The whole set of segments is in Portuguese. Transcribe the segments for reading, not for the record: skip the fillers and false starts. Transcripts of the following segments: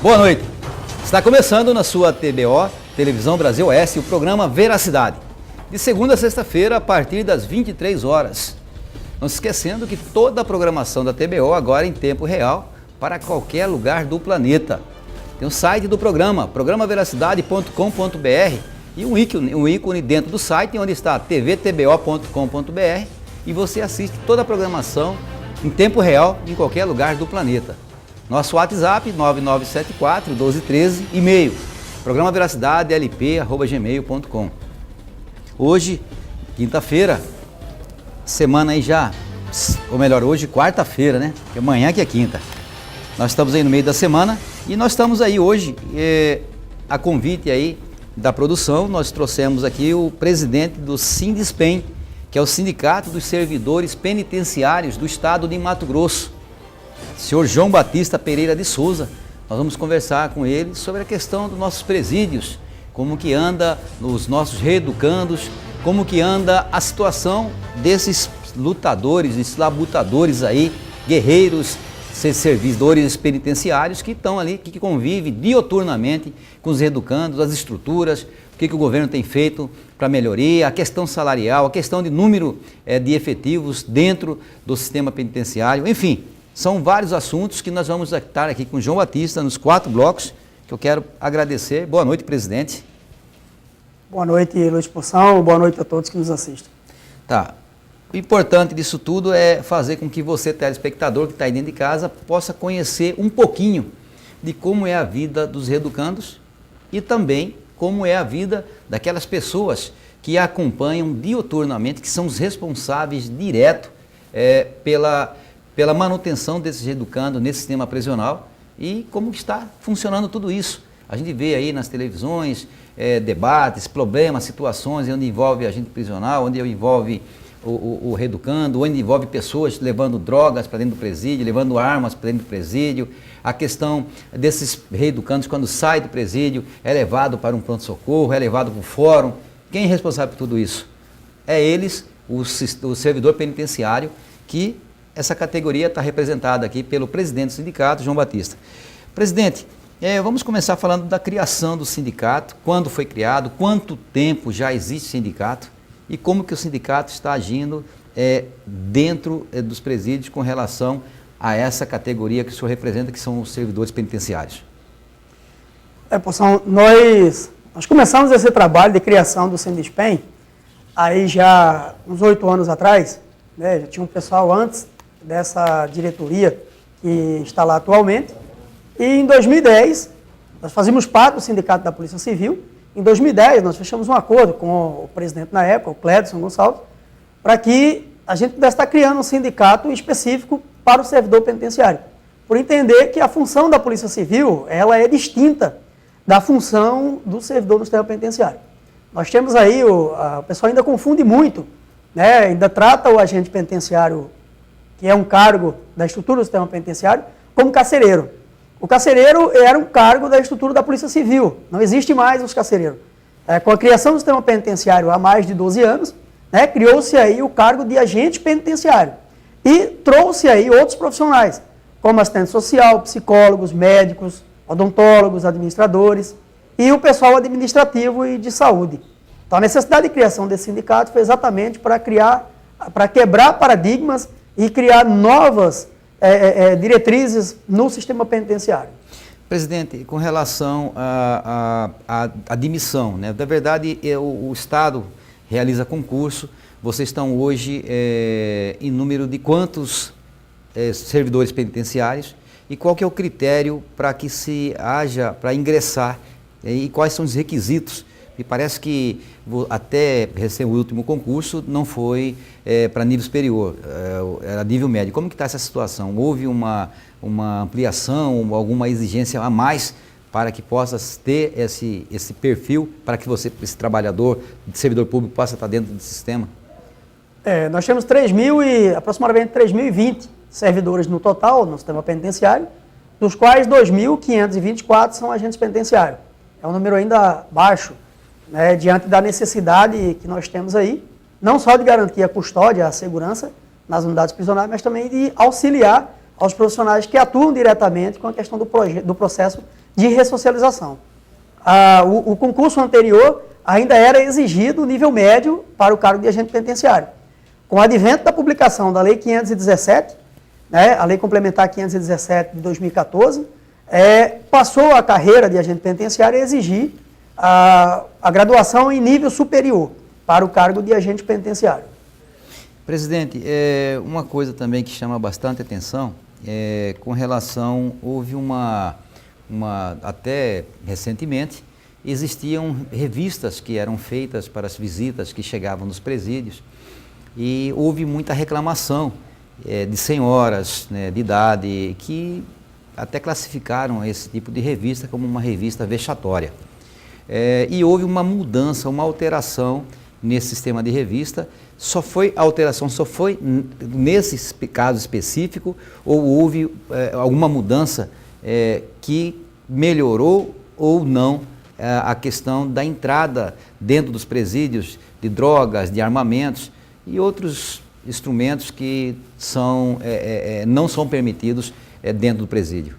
Boa noite. Está começando na sua TBO, Televisão Brasil Oeste, o programa Veracidade. De segunda a sexta-feira, a partir das 23 horas. Não se esquecendo que toda a programação da TBO agora é em tempo real para qualquer lugar do planeta. Tem o site do programa, programaveracidade.com.br e um ícone dentro do site onde está tvtbo.com.br e você assiste toda a programação em tempo real em qualquer lugar do planeta. Nosso WhatsApp 9974-1213, e-mail programaveracidade.lp@gmail.com. Hoje, quinta-feira, semana aí já, ou melhor, hoje quarta-feira, né? Porque amanhã que é quinta. Nós estamos aí no meio da semana e nós estamos aí hoje, a convite aí da produção, nós trouxemos aqui o presidente do Sindispen, que é o Sindicato dos Servidores Penitenciários do Estado de Mato Grosso. Senhor João Batista Pereira de Souza. Nós vamos conversar com ele sobre a questão dos nossos presídios, como que anda os nossos reeducandos, como que anda a situação desses lutadores, esses labutadores aí, guerreiros, servidores penitenciários que estão ali, que convivem dioturnamente com os reeducandos, as estruturas, o que o governo tem feito para melhoria, a questão salarial, a questão de número de efetivos dentro do sistema penitenciário, enfim. São vários assuntos que nós vamos estar aqui com o João Batista nos 4 blocos, que eu quero agradecer. Boa noite, presidente. Boa noite, Luiz Poção. Boa noite a todos que nos assistem. Tá. O importante disso tudo é fazer com que você, telespectador que está aí dentro de casa, possa conhecer um pouquinho de como é a vida dos reeducandos e também como é a vida daquelas pessoas que acompanham diuturnamente, que são os responsáveis direto pela manutenção desses reeducandos nesse sistema prisional e como está funcionando tudo isso. A gente vê aí nas televisões debates, problemas, situações onde envolve agente prisional, onde envolve o reeducando, onde envolve pessoas levando drogas para dentro do presídio, levando armas para dentro do presídio. A questão desses reeducandos, quando sai do presídio, é levado para um pronto-socorro, é levado para o fórum. Quem é responsável por tudo isso? É eles, o servidor penitenciário, que essa categoria está representada aqui pelo presidente do sindicato, João Batista. Presidente, vamos começar falando da criação do sindicato, quando foi criado, quanto tempo já existe o sindicato e como que o sindicato está agindo dentro dos presídios com relação a essa categoria que o senhor representa, que são os servidores penitenciários. Poção, nós começamos esse trabalho de criação do Sindispen aí já uns 8 anos atrás, né? Já tinha um pessoal antes dessa diretoria que está lá atualmente. E em 2010, nós fazíamos parte do Sindicato da Polícia Civil. Em 2010, nós fechamos um acordo com o presidente na época, o Clédson Gonçalves, para que a gente pudesse estar criando um sindicato específico para o servidor penitenciário. Por entender que a função da Polícia Civil, ela é distinta da função do servidor do sistema penitenciário. Nós temos aí, o pessoal ainda confunde muito, né? Ainda trata o agente penitenciário, que é um cargo da estrutura do sistema penitenciário, como carcereiro. O carcereiro era um cargo da estrutura da Polícia Civil, não existe mais os carcereiros. Com a criação do sistema penitenciário há mais de 12 anos, né, criou-se aí o cargo de agente penitenciário e trouxe aí outros profissionais, como assistente social, psicólogos, médicos, odontólogos, administradores e o pessoal administrativo e de saúde. Então a necessidade de criação desse sindicato foi exatamente para quebrar paradigmas e criar novas diretrizes no sistema penitenciário. Presidente, com relação à admissão, né? Na verdade, o Estado realiza concurso, vocês estão hoje em número de quantos servidores penitenciários e qual que é o critério para que se haja, para ingressar e quais são os requisitos? Me parece que até o último concurso não foi para nível superior, era nível médio. Como que está essa situação? Houve uma ampliação, alguma exigência a mais para que possa ter esse perfil, para que esse trabalhador, servidor público, possa estar dentro do sistema? Nós temos aproximadamente 3.020 servidores no total, no sistema penitenciário, dos quais 2.524 são agentes penitenciários. É um número ainda baixo, né, diante da necessidade que nós temos aí, não só de garantir a custódia, a segurança nas unidades prisionais, mas também de auxiliar aos profissionais que atuam diretamente com a questão do processo de ressocialização. O concurso anterior ainda era exigido nível médio para o cargo de agente penitenciário. Com o advento da publicação da Lei 517, né, a Lei Complementar 517 de 2014, passou a carreira de agente penitenciário a exigir a graduação em nível superior para o cargo de agente penitenciário. Presidente, uma coisa também que chama bastante atenção, com relação, houve até recentemente, existiam revistas que eram feitas para as visitas que chegavam nos presídios e houve muita reclamação de senhoras, né, de idade que até classificaram esse tipo de revista como uma revista vexatória. E houve uma mudança, uma alteração nesse sistema de revista. A alteração só foi nesse caso específico ou houve alguma mudança que melhorou ou não a questão da entrada dentro dos presídios de drogas, de armamentos e outros instrumentos que não são permitidos dentro do presídio?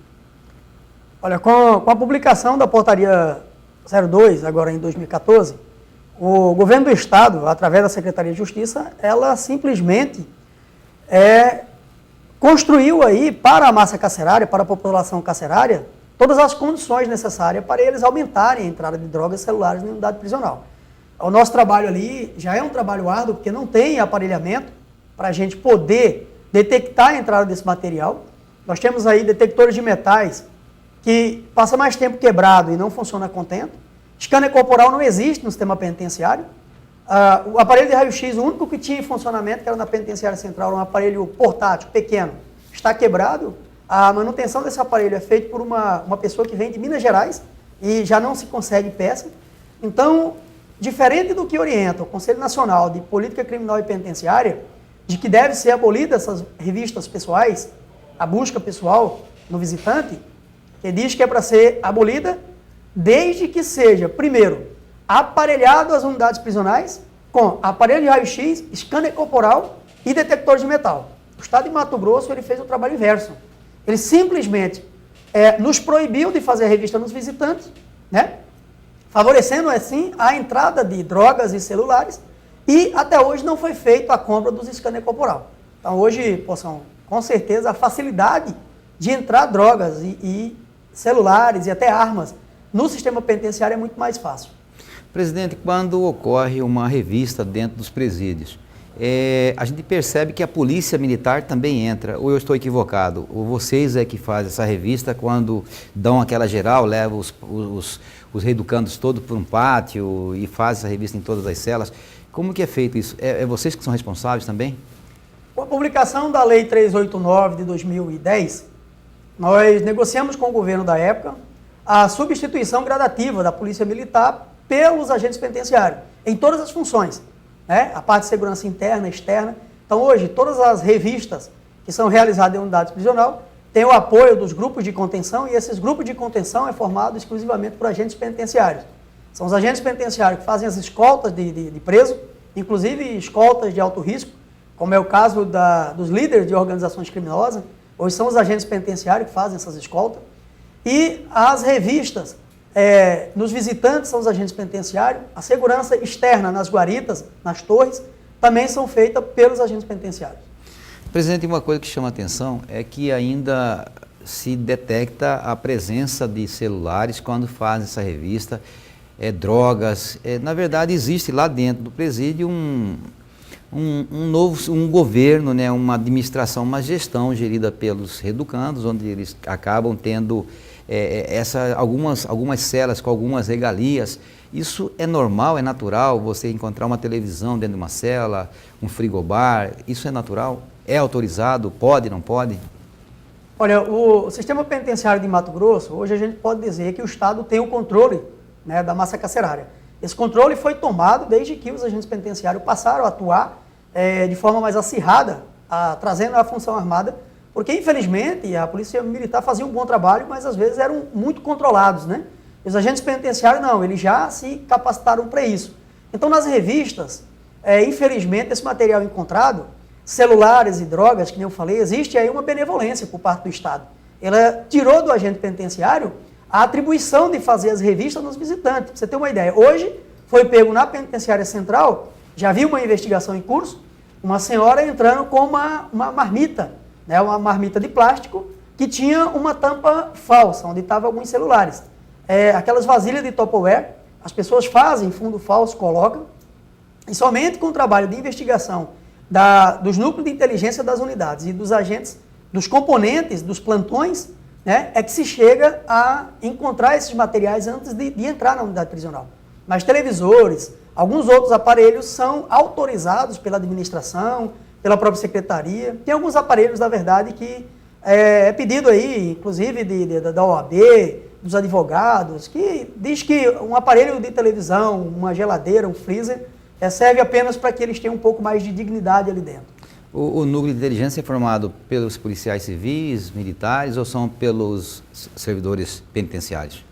Olha, com a publicação da portaria 02, agora em 2014, o governo do Estado, através da Secretaria de Justiça, ela simplesmente construiu aí para a massa carcerária, para a população carcerária, todas as condições necessárias para eles aumentarem a entrada de drogas e celulares na unidade prisional. O nosso trabalho ali já é um trabalho árduo, porque não tem aparelhamento para a gente poder detectar a entrada desse material. Nós temos aí detectores de metais que passa mais tempo quebrado e não funciona a contento. Scanner corporal não existe no sistema penitenciário. O aparelho de raio-x, o único que tinha em funcionamento, que era na penitenciária central, era um aparelho portátil, pequeno, está quebrado. A manutenção desse aparelho é feita por uma pessoa que vem de Minas Gerais e já não se consegue peça. Então, diferente do que orienta o Conselho Nacional de Política Criminal e Penitenciária, de que deve ser abolida essas revistas pessoais, a busca pessoal no visitante, que diz que é para ser abolida desde que seja, primeiro, aparelhado as unidades prisionais com aparelho de raio-x, scanner corporal e detector de metal. O Estado de Mato Grosso ele fez o trabalho inverso. Ele simplesmente nos proibiu de fazer a revista nos visitantes, né? Favorecendo assim a entrada de drogas e celulares, e até hoje não foi feita a compra dos scanner corporal. Então hoje, possam, com certeza, a facilidade de entrar drogas e celulares e até armas no sistema penitenciário é muito mais fácil. Presidente, quando ocorre uma revista dentro dos presídios, a gente percebe que a polícia militar também entra, ou eu estou equivocado? Ou vocês é que fazem essa revista quando dão aquela geral, levam os reeducandos todos para um pátio e fazem essa revista em todas as celas? Como que é feito isso? É vocês que são responsáveis também? Com a publicação da Lei 389 de 2010, nós negociamos com o governo da época a substituição gradativa da Polícia Militar pelos agentes penitenciários, em todas as funções, né? A parte de segurança interna, externa. Então hoje, todas as revistas que são realizadas em unidades prisional têm o apoio dos grupos de contenção, e esses grupos de contenção é formado exclusivamente por agentes penitenciários. São os agentes penitenciários que fazem as escoltas de preso, inclusive escoltas de alto risco, como é o caso dos líderes de organizações criminosas. Hoje são os agentes penitenciários que fazem essas escoltas. E as revistas nos visitantes são os agentes penitenciários. A segurança externa nas guaritas, nas torres, também são feitas pelos agentes penitenciários. Presidente, uma coisa que chama a atenção é que ainda se detecta a presença de celulares quando fazem essa revista, drogas. Na verdade, existe lá dentro do presídio um governo, né, uma administração, uma gestão gerida pelos reeducandos, onde eles acabam tendo algumas celas com algumas regalias. Isso é normal, é natural? Você encontrar uma televisão dentro de uma cela, um frigobar, isso é natural? É autorizado? Pode, não pode? Olha, o sistema penitenciário de Mato Grosso, hoje a gente pode dizer que o Estado tem o controle, né, da massa carcerária. Esse controle foi tomado desde que os agentes penitenciários passaram a atuar de forma mais acirrada, trazendo a função armada, porque infelizmente a polícia militar fazia um bom trabalho, mas às vezes eram muito controlados, né? Os agentes penitenciários não, eles já se capacitaram para isso. Então nas revistas, infelizmente esse material encontrado, celulares e drogas, que nem eu falei, existe aí uma benevolência por parte do Estado. Ela tirou do agente penitenciário a atribuição de fazer as revistas nos visitantes. Pra você ter uma ideia, hoje foi pego na penitenciária central, já viu uma investigação em curso, uma senhora entrando com uma marmita, né, uma marmita de plástico, que tinha uma tampa falsa, onde estavam alguns celulares. Aquelas vasilhas de Tupperware, as pessoas fazem fundo falso, colocam, e somente com o trabalho de investigação dos núcleos de inteligência das unidades e dos agentes, dos componentes, dos plantões, né, é que se chega a encontrar esses materiais antes de entrar na unidade prisional. Mas televisores, alguns outros aparelhos são autorizados pela administração, pela própria secretaria. Tem alguns aparelhos, na verdade, que é pedido aí, inclusive da OAB, dos advogados, que diz que um aparelho de televisão, uma geladeira, um freezer, serve apenas para que eles tenham um pouco mais de dignidade ali dentro. O núcleo de inteligência é formado pelos policiais civis, militares ou são pelos servidores penitenciários?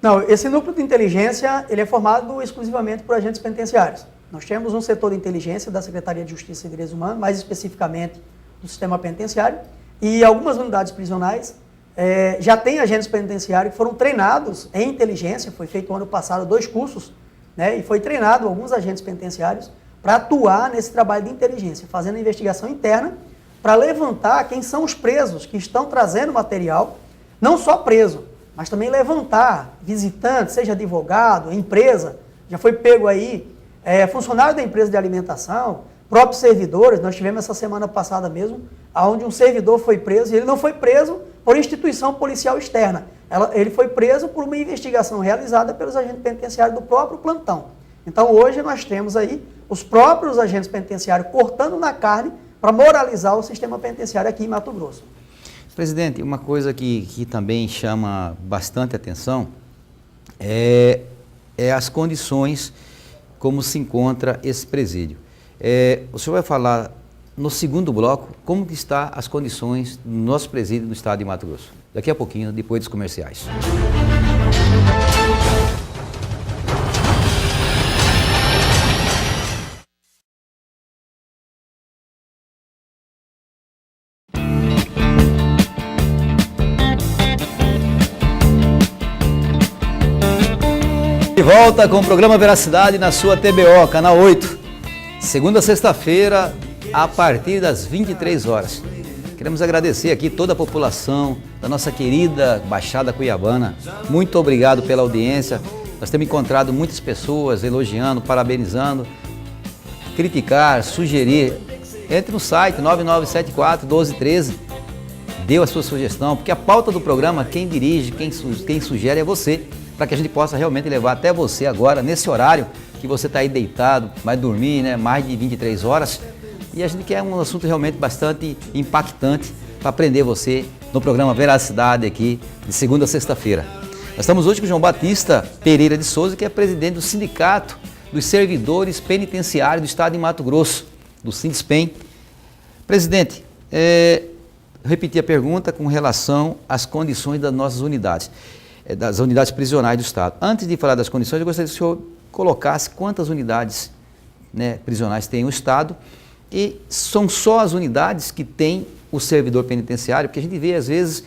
Não, esse núcleo de inteligência ele é formado exclusivamente por agentes penitenciários. Nós temos um setor de inteligência da Secretaria de Justiça e Direitos Humanos, mais especificamente do sistema penitenciário, e algumas unidades prisionais já têm agentes penitenciários que foram treinados em inteligência. Foi feito no ano passado 2 cursos, né, e foi treinado alguns agentes penitenciários para atuar nesse trabalho de inteligência, fazendo a investigação interna para levantar quem são os presos que estão trazendo material, não só preso, mas também levantar visitantes, seja advogado, empresa, já foi pego aí, funcionário da empresa de alimentação, próprios servidores. Nós tivemos essa semana passada mesmo, onde um servidor foi preso, e ele não foi preso por instituição policial externa, ele foi preso por uma investigação realizada pelos agentes penitenciários do próprio plantão. Então hoje nós temos aí os próprios agentes penitenciários cortando na carne para moralizar o sistema penitenciário aqui em Mato Grosso. Presidente, uma coisa que também chama bastante atenção é as condições como se encontra esse presídio. O senhor vai falar no segundo bloco como que está as condições do nosso presídio no estado de Mato Grosso. Daqui a pouquinho, depois dos comerciais. De volta com o programa Veracidade na sua TBO, canal 8. Segunda a sexta-feira, a partir das 23 horas. Queremos agradecer aqui toda a população da nossa querida Baixada Cuiabana. Muito obrigado pela audiência. Nós temos encontrado muitas pessoas elogiando, parabenizando, criticar, sugerir. Entre no site 9974-1213, dê a sua sugestão, porque a pauta do programa, quem dirige, quem sugere é você, para que a gente possa realmente levar até você agora, nesse horário que você está aí deitado, vai dormir, né, mais de 23 horas. E a gente quer um assunto realmente bastante impactante para aprender você no programa Veracidade aqui, de segunda a sexta-feira. Nós estamos hoje com o João Batista Pereira de Souza, que é presidente do Sindicato dos Servidores Penitenciários do Estado de Mato Grosso, do Sindispen. Presidente, repetir a pergunta com relação às condições das nossas unidades, das unidades prisionais do Estado. Antes de falar das condições, eu gostaria que o senhor colocasse quantas unidades, né, prisionais tem o Estado, e são só as unidades que tem o servidor penitenciário, porque a gente vê às vezes,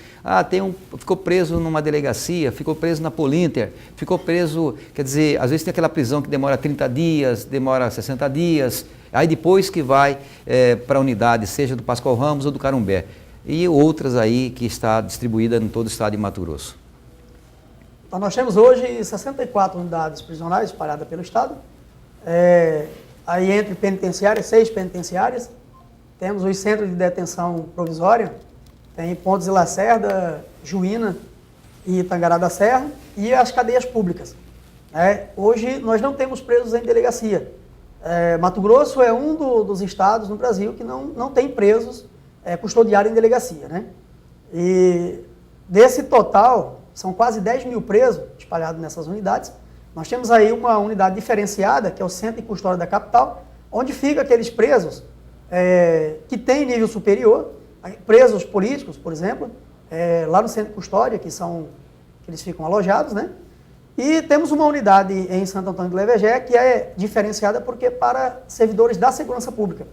ficou preso numa delegacia, ficou preso na Polinter, ficou preso, quer dizer, às vezes tem aquela prisão que demora 30 dias, demora 60 dias, aí depois que vai para a unidade, seja do Pascoal Ramos ou do Carumbé, e outras aí que está distribuída em todo o estado de Mato Grosso. Então nós temos hoje 64 unidades prisionais espalhadas pelo estado, aí entre penitenciárias, 6 penitenciárias, temos os centros de detenção provisória, tem Pontes e Lacerda, Juína e Tangará da Serra, e as cadeias públicas. Hoje nós não temos presos em delegacia. Mato Grosso é um dos estados no Brasil que não tem presos custodiados em delegacia, né? E desse total, são quase 10 mil presos espalhados nessas unidades. Nós temos aí uma unidade diferenciada, que é o Centro de Custódia da Capital, onde ficam aqueles presos que têm nível superior, presos políticos, por exemplo, lá no Centro de Custódia, que eles ficam alojados, né? E temos uma unidade em Santo Antônio do Levegé, que é diferenciada porque para servidores da segurança pública,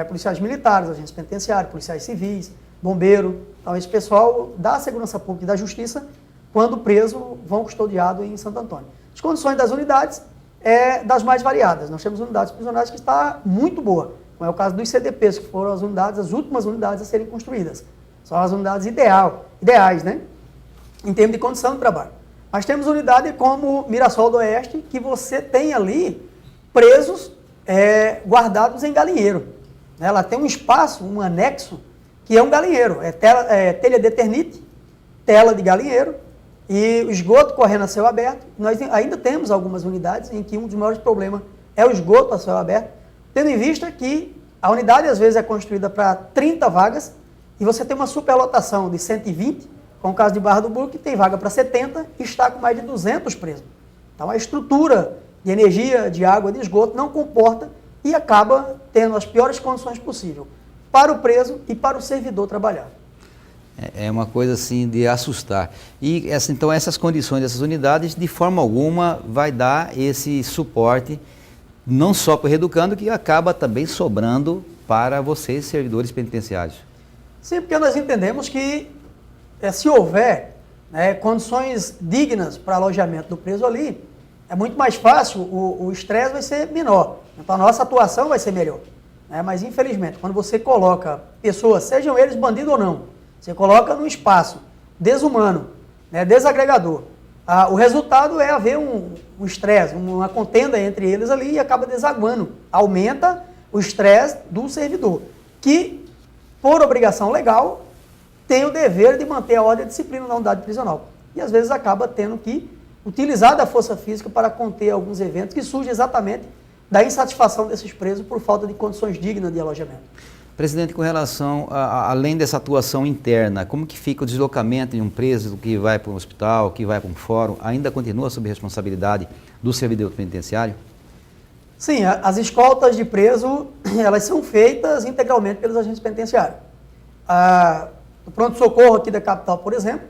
policiais militares, agentes penitenciários, policiais civis, bombeiro. Então esse pessoal da segurança pública e da justiça quando preso, vão custodiado em Santo Antônio. As condições das unidades das mais variadas. Nós temos unidades prisionais que está muito boa, como é o caso dos CDPs, que foram as últimas unidades a serem construídas. São as unidades ideais, né? Em termos de condição de trabalho. Mas temos unidade como Mirassol do Oeste, que você tem ali presos guardados em galinheiro. Ela tem um espaço, um anexo, que é um galinheiro. Telha de eternite, tela de galinheiro e o esgoto correndo a céu aberto. Nós ainda temos algumas unidades em que um dos maiores problemas é o esgoto a céu aberto, tendo em vista que a unidade às vezes é construída para 30 vagas e você tem uma superlotação de 120, com o caso de Barra do Burro, que tem vaga para 70 e está com mais de 200 presos. Então a estrutura de energia, de água, de esgoto não comporta e acaba tendo as piores condições possíveis para o preso e para o servidor trabalhar. É uma coisa assim de assustar. E então essas condições dessas unidades, de forma alguma, vai dar esse suporte, não só para o reeducando, que acaba também sobrando para vocês, servidores penitenciários. Sim, porque nós entendemos que se houver condições dignas para alojamento do preso ali, é muito mais fácil, o estresse vai ser menor. Então a nossa atuação vai ser melhor. Mas infelizmente, quando você coloca pessoas, sejam eles bandidos ou não, você coloca num espaço desumano, desagregador, o resultado é haver um estresse, uma contenda entre eles ali e acaba desaguando. Aumenta o estresse do servidor, que, por obrigação legal, tem o dever de manter a ordem e a disciplina na unidade prisional. E às vezes acaba tendo que utilizar da força física para conter alguns eventos que surgem exatamente da insatisfação desses presos por falta de condições dignas de alojamento. Presidente, com relação, além dessa atuação interna, como que fica o deslocamento de um preso que vai para um hospital, que vai para um fórum, ainda continua sob responsabilidade do servidor penitenciário? Sim, as escoltas de preso, elas são feitas integralmente pelos agentes penitenciários. No pronto-socorro aqui da capital, por exemplo,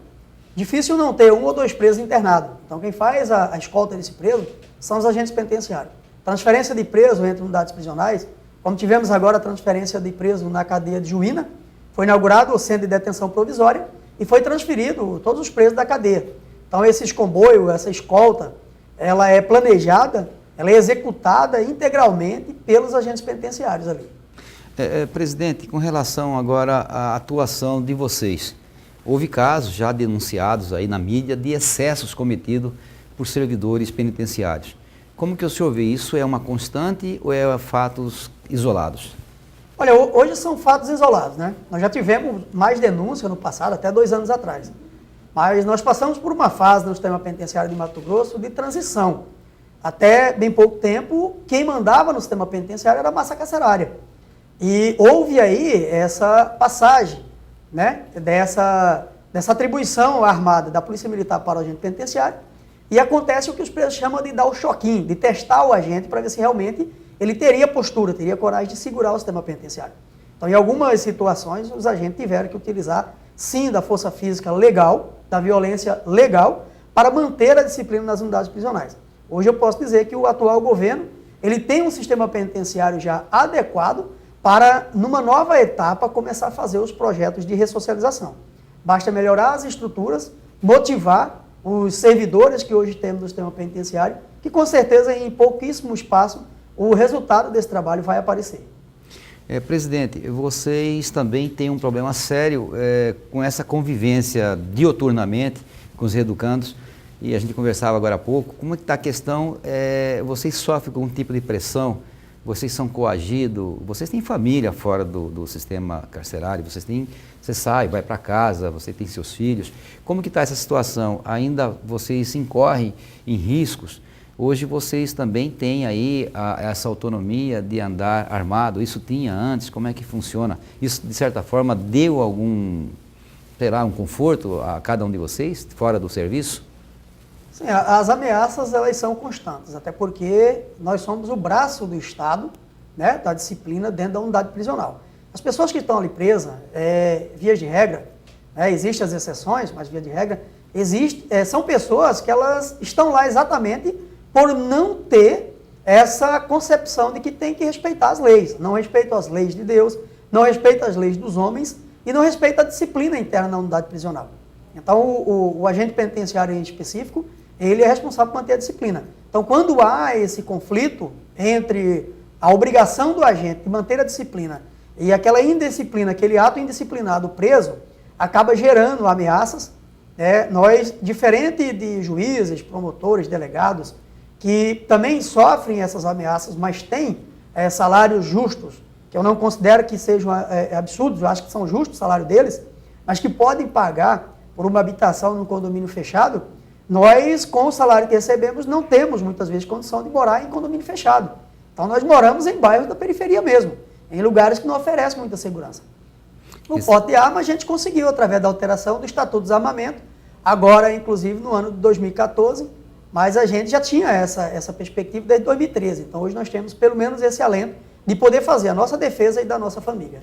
difícil não ter 1 ou 2 presos internados. Então quem faz a escolta desse preso são os agentes penitenciários. Transferência de preso entre unidades prisionais, como tivemos agora a transferência de preso na cadeia de Juína, foi inaugurado o centro de detenção provisória e foi transferido todos os presos da cadeia. Então esse comboio, essa escolta, ela é planejada, ela é executada integralmente pelos agentes penitenciários ali. Presidente, com relação agora à atuação de vocês, houve casos já denunciados aí na mídia de excessos cometidos por servidores penitenciários. Como que o senhor vê isso? É uma constante ou é fatos isolados? Olha, hoje são fatos isolados, né? Nós já tivemos mais denúncia no passado, até 2 anos atrás. Mas nós passamos por uma fase no sistema penitenciário de Mato Grosso de transição. Até bem pouco tempo, quem mandava no sistema penitenciário era a massa carcerária. E houve aí essa passagem, né? Dessa atribuição armada da Polícia Militar para o agente penitenciário. E acontece o que os presos chamam de dar o choquinho, de testar o agente para ver se realmente ele teria postura, teria coragem de segurar o sistema penitenciário. Então, em algumas situações, os agentes tiveram que utilizar, sim, da força física legal, da violência legal, para manter a disciplina nas unidades prisionais. Hoje eu posso dizer que o atual governo, ele tem um sistema penitenciário já adequado para, numa nova etapa, começar a fazer os projetos de ressocialização. Basta melhorar as estruturas, motivar os servidores que hoje temos no sistema penitenciário, que com certeza em pouquíssimo espaço o resultado desse trabalho vai aparecer. Presidente, vocês também têm um problema sério com essa convivência dioturnamente com os reeducandos, e a gente conversava agora há pouco, como é que está a questão, vocês sofrem com um tipo de pressão, vocês são coagidos, vocês têm família fora do sistema carcerário, você sai, vai para casa, você tem seus filhos. Como que está essa situação? Ainda vocês incorrem em riscos? Hoje vocês também têm aí essa autonomia de andar armado, isso tinha antes, como é que funciona? Isso, de certa forma, deu algum, um conforto a cada um de vocês, fora do serviço? Sim, as ameaças, elas são constantes, até porque nós somos o braço do Estado, né, da disciplina dentro da unidade prisional. As pessoas que estão ali presas, via de regra, existem as exceções, mas via de regra, são pessoas que elas estão lá exatamente por não ter essa concepção de que tem que respeitar as leis. Não respeitam as leis de Deus, não respeitam as leis dos homens e não respeitam a disciplina interna na unidade prisional. Então, o agente penitenciário em específico, ele é responsável por manter a disciplina. Então, quando há esse conflito entre a obrigação do agente de manter a disciplina e aquela indisciplina, aquele ato indisciplinado preso, acaba gerando ameaças. Nós, diferente de juízes, promotores, delegados, que também sofrem essas ameaças, mas têm salários justos, que eu não considero que sejam absurdos, eu acho que são justos o salário deles, mas que podem pagar por uma habitação num condomínio fechado, nós, com o salário que recebemos, não temos, muitas vezes, condição de morar em condomínio fechado. Então, nós moramos em bairros da periferia mesmo, em lugares que não oferecem muita segurança. No porte de arma, a gente conseguiu, através da alteração do Estatuto do Desarmamento, agora, inclusive, no ano de 2014, mas a gente já tinha essa perspectiva desde 2013. Então, hoje nós temos, pelo menos, esse alento de poder fazer a nossa defesa e da nossa família.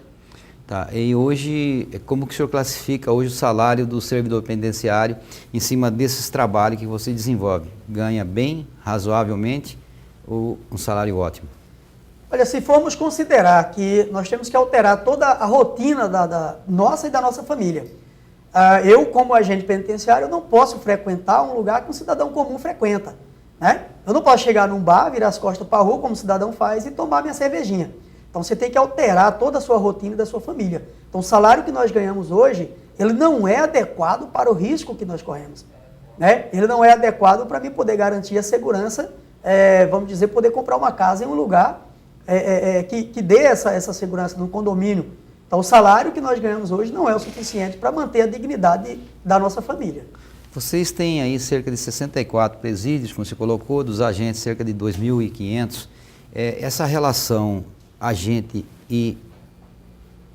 Tá, e hoje, como que o senhor classifica hoje o salário do servidor penitenciário em cima desses trabalhos que você desenvolve? Ganha bem, razoavelmente, ou um salário ótimo? Olha, se formos considerar que nós temos que alterar toda a rotina da nossa e da nossa família, eu, como agente penitenciário, não posso frequentar um lugar que um cidadão comum frequenta, né? Eu não posso chegar num bar, virar as costas para a rua, como o cidadão faz, e tomar minha cervejinha. Então, você tem que alterar toda a sua rotina e da sua família. Então, o salário que nós ganhamos hoje, ele não é adequado para o risco que nós corremos, né? Ele não é adequado para mim poder garantir a segurança, vamos dizer, poder comprar uma casa em um lugar que dê essa segurança num condomínio. Então, o salário que nós ganhamos hoje não é o suficiente para manter a dignidade da nossa família. Vocês têm aí cerca de 64 presídios, como você colocou, dos agentes cerca de 2.500. Essa relação agente e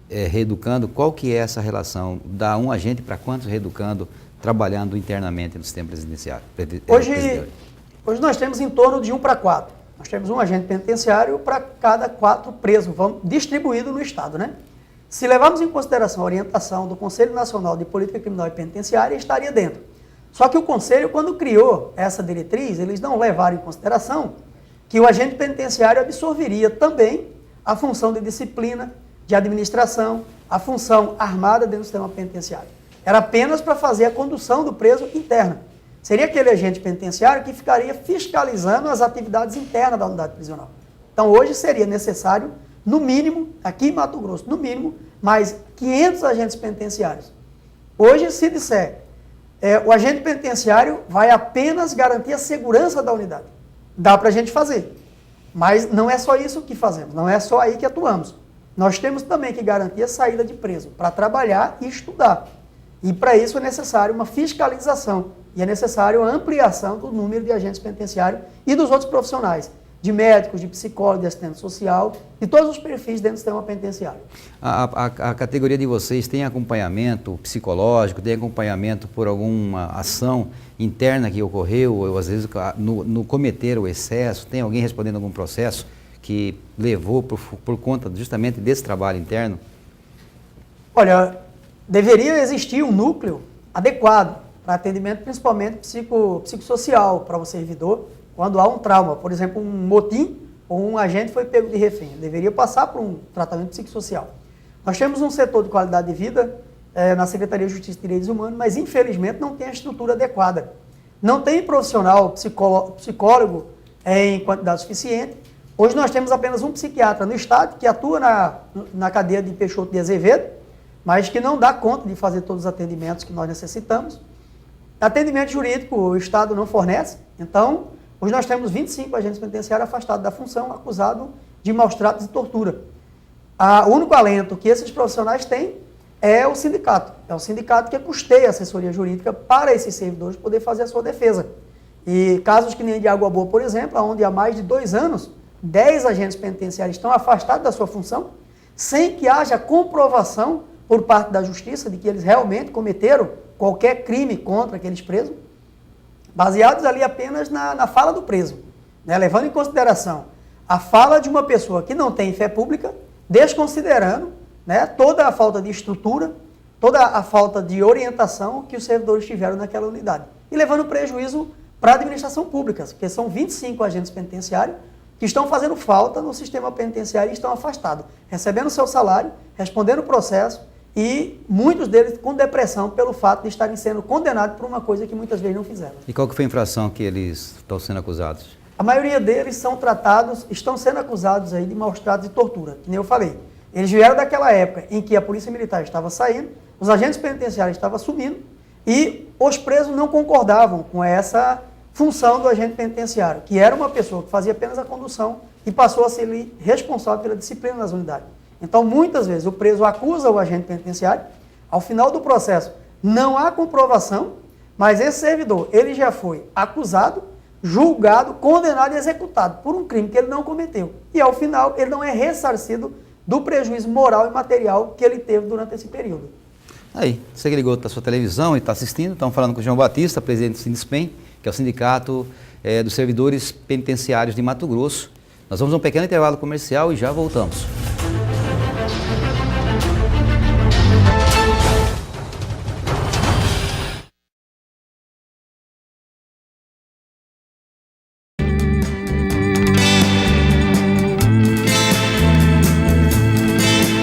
reeducando, qual que é essa relação? Dá um agente para quantos reeducando trabalhando internamente no sistema presidenciário? Hoje nós temos em torno de 1 para 4. Nós temos um agente penitenciário para cada 4 presos, distribuído no Estado, né? Se levarmos em consideração a orientação do Conselho Nacional de Política Criminal e Penitenciária, estaria dentro. Só que o Conselho, quando criou essa diretriz, eles não levaram em consideração que o agente penitenciário absorveria também a função de disciplina, de administração, a função armada dentro do sistema penitenciário. Era apenas para fazer a condução do preso interna. Seria aquele agente penitenciário que ficaria fiscalizando as atividades internas da unidade prisional. Então, hoje seria necessário, no mínimo, aqui em Mato Grosso, no mínimo, mais 500 agentes penitenciários. Hoje, se disser, o agente penitenciário vai apenas garantir a segurança da unidade. Dá para a gente fazer. Mas não é só isso que fazemos, não é só aí que atuamos. Nós temos também que garantir a saída de preso, para trabalhar e estudar. E para isso é necessário uma fiscalização e é necessário a ampliação do número de agentes penitenciários e dos outros profissionais, de médicos, de psicólogos, de assistente social, de todos os perfis dentro do sistema penitenciário. A categoria de vocês tem acompanhamento psicológico, tem acompanhamento por alguma ação interna que ocorreu, ou às vezes no cometer o excesso, tem alguém respondendo algum processo que levou por conta justamente desse trabalho interno? Olha, deveria existir um núcleo adequado para atendimento, principalmente psicossocial para o servidor, quando há um trauma, por exemplo, um motim ou um agente foi pego de refém. Ele deveria passar por um tratamento psicossocial. Nós temos um setor de qualidade de vida na Secretaria de Justiça e Direitos Humanos, mas infelizmente não tem a estrutura adequada. Não tem profissional psicólogo em quantidade suficiente. Hoje nós temos apenas um psiquiatra no estado que atua na cadeia de Peixoto de Azevedo, mas que não dá conta de fazer todos os atendimentos que nós necessitamos. Atendimento jurídico o estado não fornece, então hoje nós temos 25 agentes penitenciários afastados da função, acusados de maus tratos e tortura. O único alento que esses profissionais têm é o sindicato. É o sindicato que custeia a assessoria jurídica para esses servidores poder fazer a sua defesa. E casos que nem de Água Boa, por exemplo, onde há mais de 2 anos, 10 agentes penitenciários estão afastados da sua função, sem que haja comprovação por parte da justiça de que eles realmente cometeram qualquer crime contra aqueles presos, baseados ali apenas na fala do preso, né? Levando em consideração a fala de uma pessoa que não tem fé pública, desconsiderando, né, toda a falta de estrutura, toda a falta de orientação que os servidores tiveram naquela unidade. E levando prejuízo para a administração pública, porque são 25 agentes penitenciários que estão fazendo falta no sistema penitenciário e estão afastados, recebendo seu salário, respondendo o processo e muitos deles com depressão pelo fato de estarem sendo condenados por uma coisa que muitas vezes não fizeram. E qual que foi a infração que eles estão sendo acusados? A maioria deles estão sendo acusados aí de maus tratos e tortura, que nem eu falei. Eles vieram daquela época em que a Polícia Militar estava saindo, os agentes penitenciários estavam assumindo e os presos não concordavam com essa função do agente penitenciário, que era uma pessoa que fazia apenas a condução e passou a ser responsável pela disciplina das unidades. Então, muitas vezes, o preso acusa o agente penitenciário, ao final do processo não há comprovação, mas esse servidor, ele já foi acusado, julgado, condenado e executado por um crime que ele não cometeu. E, ao final, ele não é ressarcido do prejuízo moral e material que ele teve durante esse período. Aí, você que ligou da sua televisão e está assistindo, estamos falando com o João Batista, presidente do Sindispen, que é o Sindicato dos Servidores Penitenciários de Mato Grosso. Nós vamos a um pequeno intervalo comercial e já voltamos.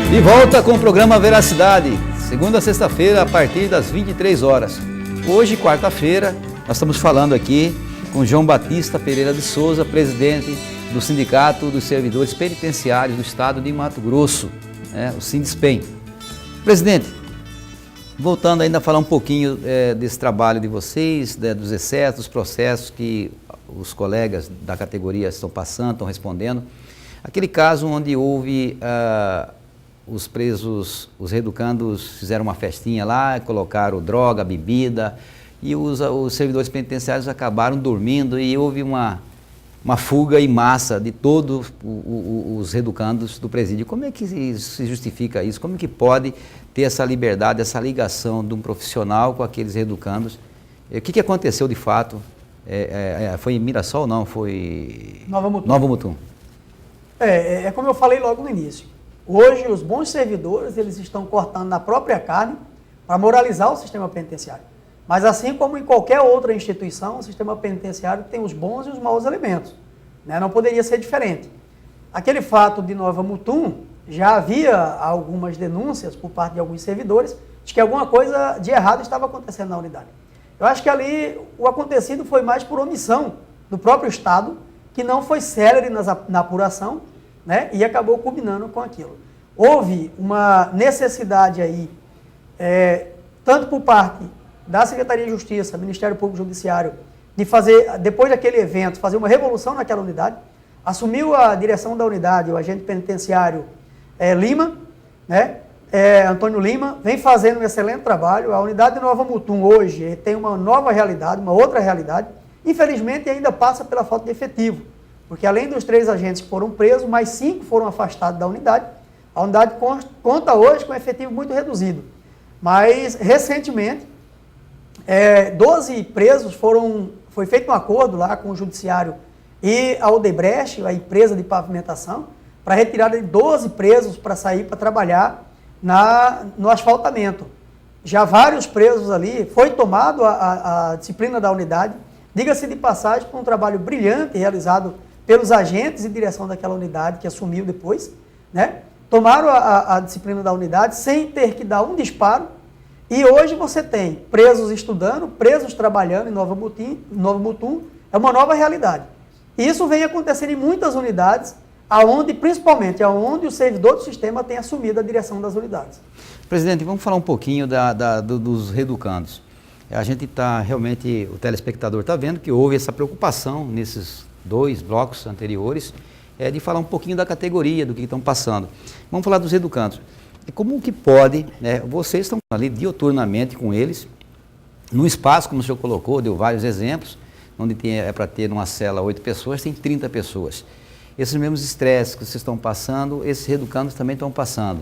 De volta com o programa Veracidade, segunda a sexta-feira, a partir das 23 horas. Hoje, quarta-feira, nós estamos falando aqui com João Batista Pereira de Souza, presidente do Sindicato dos Servidores Penitenciários do Estado de Mato Grosso, o Sindispen. Presidente, voltando ainda a falar um pouquinho desse trabalho de vocês, dos excessos, dos processos que os colegas da categoria estão passando, estão respondendo. Aquele caso onde houve... os presos, os reeducandos fizeram uma festinha lá, colocaram droga, bebida, e os servidores penitenciários acabaram dormindo e houve uma fuga em massa de todos os reeducandos do presídio. Como é que se justifica isso? Como é que pode ter essa liberdade, essa ligação de um profissional com aqueles reeducandos? O que aconteceu de fato? Foi em Mirassol ou não? Foi... Nova Mutum. Nova Mutum. É como eu falei logo no início. Hoje, os bons servidores, eles estão cortando na própria carne para moralizar o sistema penitenciário. Mas assim como em qualquer outra instituição, o sistema penitenciário tem os bons e os maus elementos, né? Não poderia ser diferente. Aquele fato de Nova Mutum, já havia algumas denúncias por parte de alguns servidores de que alguma coisa de errado estava acontecendo na unidade. Eu acho que ali o acontecido foi mais por omissão do próprio Estado, que não foi célere na apuração, né? E acabou culminando com aquilo. Houve uma necessidade aí, tanto por parte da Secretaria de Justiça, Ministério Público Judiciário, de fazer, depois daquele evento, fazer uma revolução naquela unidade. Assumiu a direção da unidade o agente penitenciário Lima, né? Antônio Lima, vem fazendo um excelente trabalho. A unidade de Nova Mutum hoje tem uma nova realidade, uma outra realidade. Infelizmente ainda passa pela falta de efetivo, porque além dos 3 agentes que foram presos, mais 5 foram afastados da unidade. A unidade conta hoje com um efetivo muito reduzido. Mas, recentemente, 12 presos foi feito um acordo lá com o Judiciário e a Odebrecht, a empresa de pavimentação, para retirada de 12 presos para sair para trabalhar no asfaltamento. Já vários presos ali, foi tomado a disciplina da unidade, diga-se de passagem, por um trabalho brilhante realizado pelos agentes e direção daquela unidade, que assumiu depois, né? Tomaram a disciplina da unidade sem ter que dar um disparo, e hoje você tem presos estudando, presos trabalhando em Nova Mutum, é uma nova realidade. E isso vem acontecendo em muitas unidades, principalmente aonde o servidor do sistema tem assumido a direção das unidades. Presidente, vamos falar um pouquinho dos reeducandos. A gente está realmente, o telespectador está vendo que houve essa preocupação nesses 2 blocos anteriores, de falar um pouquinho da categoria, do que estão passando. Vamos falar dos reeducandos. Como que pode, vocês estão ali diuturnamente com eles, num espaço, como o senhor colocou, deu vários exemplos, onde é para ter numa cela 8 pessoas, tem 30 pessoas. Esses mesmos estresses que vocês estão passando, esses reeducandos também estão passando.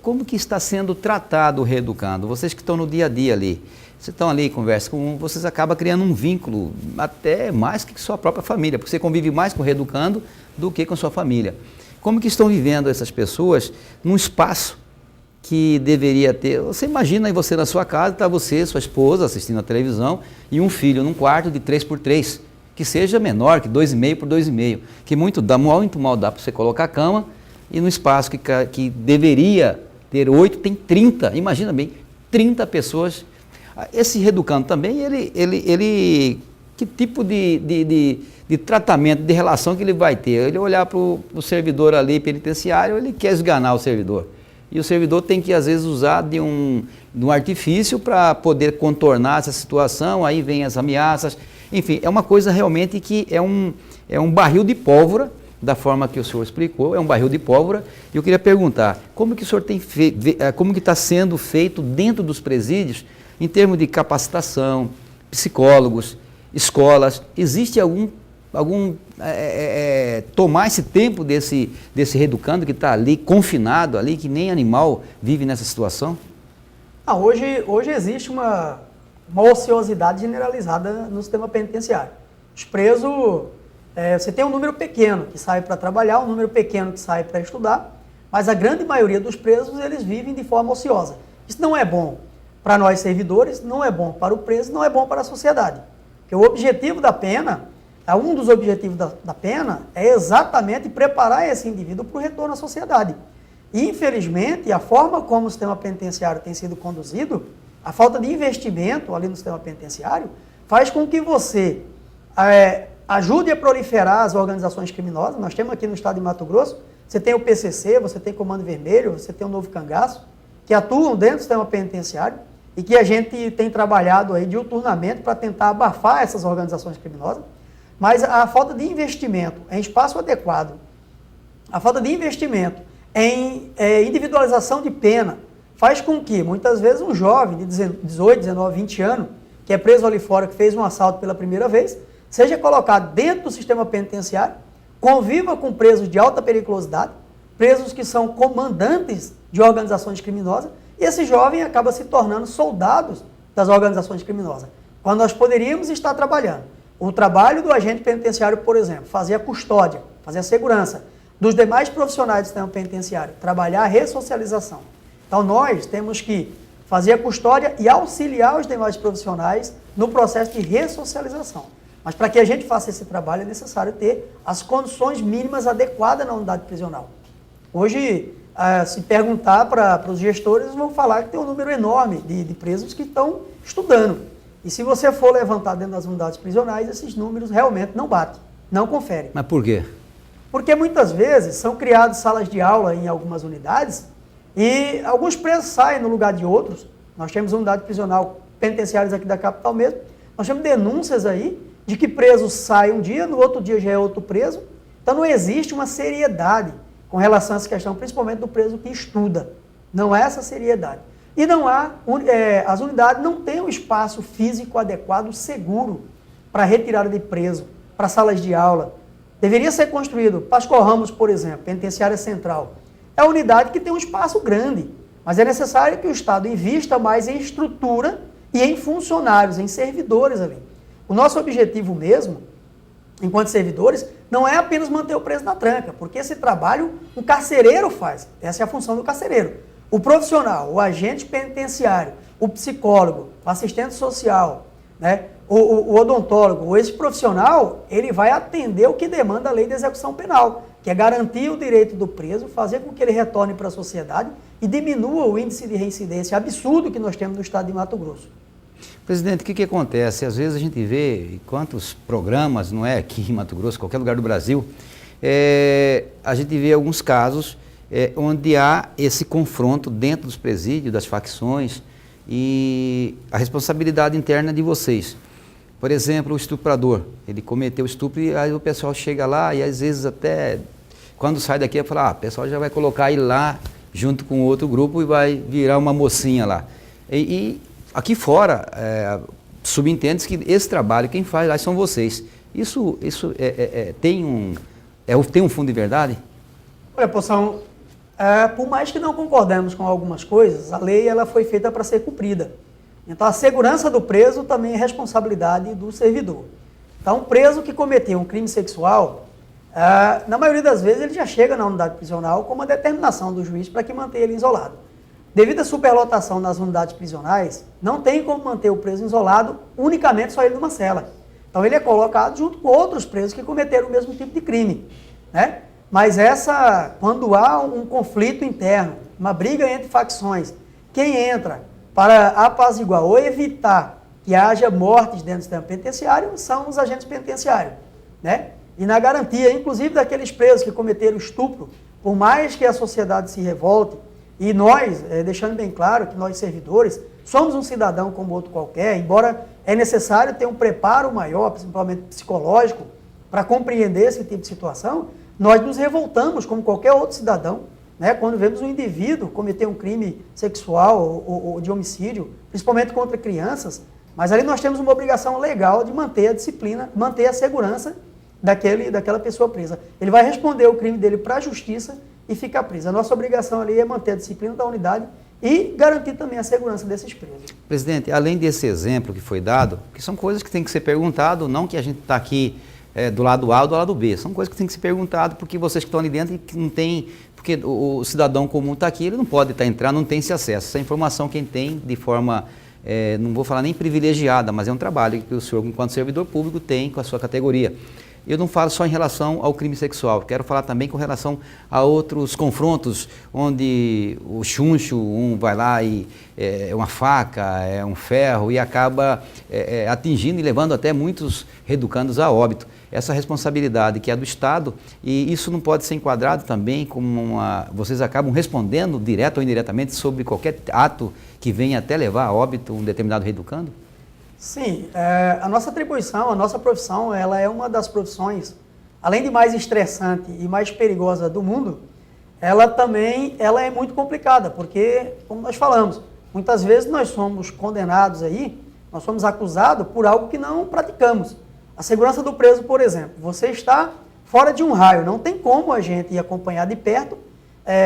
Como que está sendo tratado o reeducando? Vocês que estão no dia a dia ali, vocês estão ali, conversa com vocês acabam criando um vínculo, até mais que sua própria família, porque você convive mais com o reeducando do que com sua família. Como que estão vivendo essas pessoas num espaço que deveria ter... Você imagina aí você na sua casa, está você, sua esposa assistindo a televisão e um filho num quarto de 3x3, que seja menor, que 2,5 por 2,5, que muito mal dá para você colocar a cama e no espaço que deveria ter 8, tem 30, imagina bem, 30 pessoas. Esse reeducando também, ele que tipo de tratamento, de relação que ele vai ter? Ele olhar para o servidor ali penitenciário, ele quer esganar o servidor. E o servidor tem que, às vezes, usar de um artifício para poder contornar essa situação, aí vem as ameaças. Enfim, é uma coisa realmente que é um barril de pólvora, da forma que o senhor explicou, é um barril de pólvora. E eu queria perguntar, como que o senhor tem feito, como que está sendo feito dentro dos presídios, em termos de capacitação, psicólogos, escolas, existe algum tomar esse tempo desse reeducando que está ali, confinado ali, que nem animal vive nessa situação? Hoje existe uma ociosidade generalizada no sistema penitenciário. Os presos, você tem um número pequeno que sai para trabalhar, um número pequeno que sai para estudar, mas a grande maioria dos presos, eles vivem de forma ociosa. Isso não é bom para nós servidores, não é bom para o preso, não é bom para a sociedade. Porque o objetivo da pena, um dos objetivos da pena é exatamente preparar esse indivíduo para o retorno à sociedade. E, infelizmente, a forma como o sistema penitenciário tem sido conduzido, a falta de investimento ali no sistema penitenciário, faz com que você ajude a proliferar as organizações criminosas. Nós temos aqui no estado de Mato Grosso, você tem o PCC, você tem o Comando Vermelho, você tem o Novo Cangaço, que atuam dentro do sistema penitenciário e que a gente tem trabalhado aí diuturnamente para tentar abafar essas organizações criminosas. Mas a falta de investimento em espaço adequado, a falta de investimento em individualização de pena, faz com que, muitas vezes, um jovem de 18, 19, 20 anos, que é preso ali fora, que fez um assalto pela primeira vez, seja colocado dentro do sistema penitenciário, conviva com presos de alta periculosidade, presos que são comandantes de organizações criminosas, e esse jovem acaba se tornando soldados das organizações criminosas, quando nós poderíamos estar trabalhando. O trabalho do agente penitenciário, por exemplo, fazer a custódia, fazer a segurança dos demais profissionais do sistema penitenciário, trabalhar a ressocialização. Então nós temos que fazer a custódia e auxiliar os demais profissionais no processo de ressocialização. Mas para que a gente faça esse trabalho é necessário ter as condições mínimas adequadas na unidade prisional. Hoje, se perguntar para os gestores, eles vão falar que tem um número enorme de presos que estão estudando. E se você for levantar dentro das unidades prisionais, esses números realmente não batem, não conferem. Mas por quê? Porque muitas vezes são criadas salas de aula em algumas unidades e alguns presos saem no lugar de outros. Nós temos unidade prisional penitenciárias aqui da capital mesmo. Nós temos denúncias aí de que presos saem um dia, no outro dia já é outro preso. Então não existe uma seriedade com relação a essa questão, principalmente do preso que estuda. Não há essa seriedade. E não há, as unidades não têm um espaço físico adequado, seguro, para retirada de preso, para salas de aula. Deveria ser construído, Pascoal Ramos, por exemplo, penitenciária central. É uma unidade que tem um espaço grande, mas é necessário que o Estado invista mais em estrutura e em funcionários, em servidores ali. O nosso objetivo mesmo, enquanto servidores, não é apenas manter o preso na tranca, porque esse trabalho um carcereiro faz. Essa é a função do carcereiro. O profissional, o agente penitenciário, o psicólogo, o assistente social, né, o odontólogo, esse profissional, ele vai atender o que demanda a lei de execução penal, que é garantir o direito do preso, fazer com que ele retorne para a sociedade e diminua o índice de reincidência absurdo que nós temos no estado de Mato Grosso. Presidente, o que acontece? Às vezes a gente vê quantos programas, não é aqui em Mato Grosso, qualquer lugar do Brasil, a gente vê alguns casos onde há esse confronto dentro dos presídios, das facções e a responsabilidade interna de vocês. Por exemplo, o estuprador, ele cometeu estupro e aí o pessoal chega lá e às vezes até quando sai daqui vai falar, o pessoal já vai colocar ele lá junto com outro grupo e vai virar uma mocinha lá. E aqui fora, subentende-se que esse trabalho, quem faz lá são vocês. Isso tem um fundo de verdade? Olha, Poção, por mais que não concordemos com algumas coisas, a lei ela foi feita para ser cumprida. Então, a segurança do preso também é responsabilidade do servidor. Então, um preso que cometeu um crime sexual, na maioria das vezes, ele já chega na unidade prisional com uma determinação do juiz para que mantenha ele isolado. Devido à superlotação nas unidades prisionais, não tem como manter o preso isolado unicamente só ele numa cela. Então, ele é colocado junto com outros presos que cometeram o mesmo tipo de crime, né? Mas quando há um conflito interno uma briga entre facções, quem entra para apaziguar ou evitar que haja mortes dentro do sistema penitenciário são os agentes penitenciários, né? E na garantia, inclusive, daqueles presos que cometeram estupro, por mais que a sociedade se revolte, e nós, deixando bem claro que nós servidores, somos um cidadão como outro qualquer, embora é necessário ter um preparo maior, principalmente psicológico, para compreender esse tipo de situação, nós nos revoltamos como qualquer outro cidadão, né? Quando vemos um indivíduo cometer um crime sexual ou de homicídio, principalmente contra crianças, mas ali nós temos uma obrigação legal de manter a disciplina, manter a segurança daquela pessoa presa. Ele vai responder o crime dele para a justiça e ficar preso. A nossa obrigação ali é manter a disciplina da unidade e garantir também a segurança desses presos. Presidente, além desse exemplo que foi dado, que são coisas que tem que ser perguntado, não que a gente está aqui do lado A ou do lado B, são coisas que tem que ser perguntado porque vocês que estão ali dentro e que não tem, porque o cidadão comum está aqui, ele não pode estar entrando, não tem esse acesso. Essa informação quem tem de forma, não vou falar nem privilegiada, mas é um trabalho que o senhor, enquanto servidor público, tem com a sua categoria. Eu não falo só em relação ao crime sexual, quero falar também com relação a outros confrontos, onde o chuncho, um vai lá e é uma faca, é um ferro e acaba atingindo e levando até muitos reeducandos a óbito. Essa responsabilidade que é do Estado, e isso não pode ser enquadrado também como vocês acabam respondendo direto ou indiretamente sobre qualquer ato que venha até levar a óbito um determinado reeducando? Sim, a nossa atribuição, a nossa profissão, ela é uma das profissões, além de mais estressante e mais perigosa do mundo, ela também é muito complicada, porque, como nós falamos, muitas vezes nós somos condenados aí, nós somos acusados por algo que não praticamos. A segurança do preso, por exemplo, você está fora de um raio, não tem como a gente ir acompanhar de perto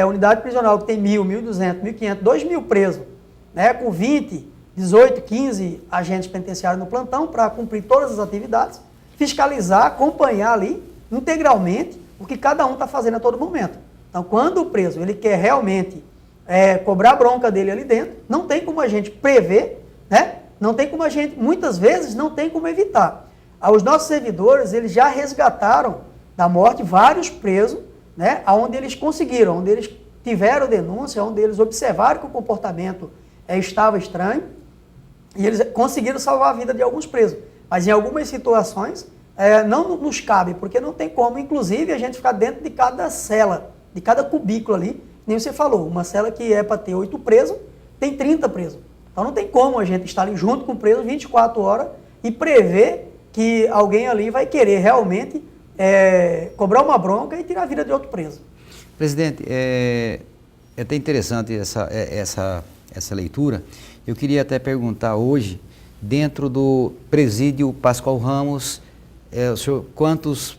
unidade prisional que tem 1.000, 1.200, 1.500, 2.000 presos, né, com 20, 18, 15 agentes penitenciários no plantão para cumprir todas as atividades, fiscalizar, acompanhar ali integralmente o que cada um está fazendo a todo momento. Então, quando o preso ele quer realmente cobrar a bronca dele ali dentro, não tem como a gente prever, né? Não tem como a gente, muitas vezes, não tem como evitar. Os nossos servidores, eles já resgataram da morte vários presos, né? Onde eles conseguiram, onde eles tiveram denúncia, onde eles observaram que o comportamento estava estranho, e eles conseguiram salvar a vida de alguns presos. Mas em algumas situações, não nos cabe, porque não tem como, inclusive, a gente ficar dentro de cada cela, de cada cubículo ali, nem você falou, uma cela que é para ter 8 presos, tem 30 presos. Então não tem como a gente estar ali junto com o preso 24 horas e prever que alguém ali vai querer realmente cobrar uma bronca e tirar a vida de outro preso. Presidente, é até interessante essa leitura. Eu queria até perguntar hoje, dentro do presídio Pascoal Ramos, o senhor, quantos